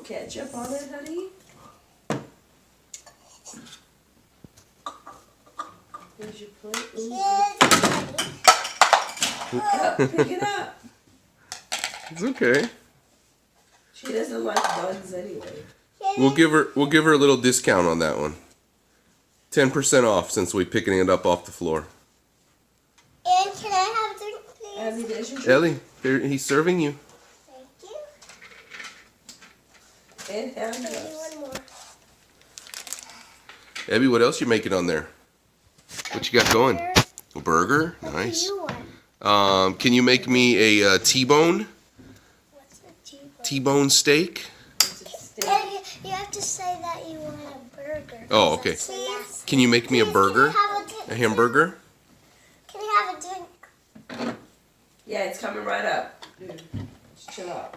ketchup on it, honey? Here's your plate. Pick it up. It's okay. She doesn't like buns anyway. We'll give her a little discount on that one. 10% off since we're picking it up off the floor. And can I have a drink, please? Abby, there's your drink. Ellie, he's serving you. Thank you. And Maybe handcuffs. one more. Abby, what else you making on there? What you got going? A burger? What Nice. do you want? Can you make me a T-bone? What's a T-bone? T-bone steak? It's a steak. You have to say that you want a burger. Oh, okay. Please. Can you make me a burger? Can I have a drink? A hamburger? Can I have a drink? Yeah, it's coming right up. Dude, just chill out.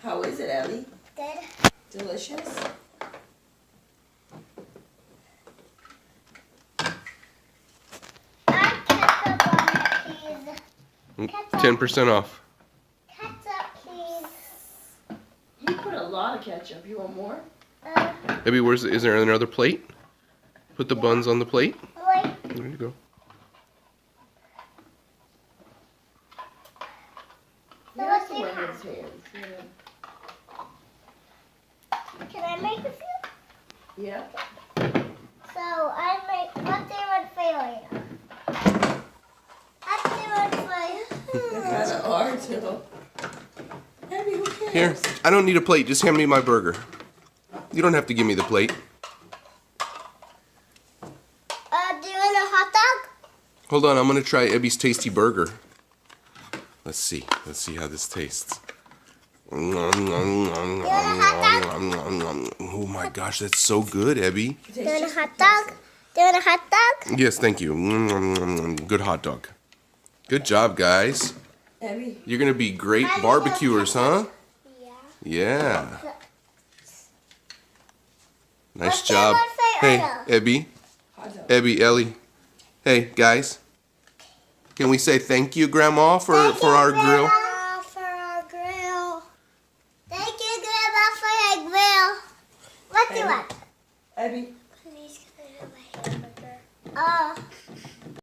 How is it, Ellie? Good. Delicious? Ketchup on it, please. 10% off. Ketchup, please. You put a lot of ketchup. You want more? Abby, is there another plate? Put the buns on the plate. Wait. There you go. You have to wear his hands. Can I make a few? Yeah. So I make. Let's do one for you. Let's do one for you. They're kind of hard to. Abby, who cares? Here, I don't need a plate. Just hand me my burger. You don't have to give me the plate. Do you want a hot dog? Hold on, I'm gonna try Ebby's tasty burger. Let's see how this tastes. Oh my gosh, that's so good, Ebby. Do you want a hot dog? Do you want a hot dog? Yes, thank you. Good hot dog. Good job, guys. Abby. You're gonna be great barbecuers, huh? Yeah. Yeah. Nice Let's do job. one for Hey, Odo. Ebby. Hot dog. Ebi, Ellie. Hey, guys. Can we say thank you, Grandma, for Thank you, our grill? Grandma.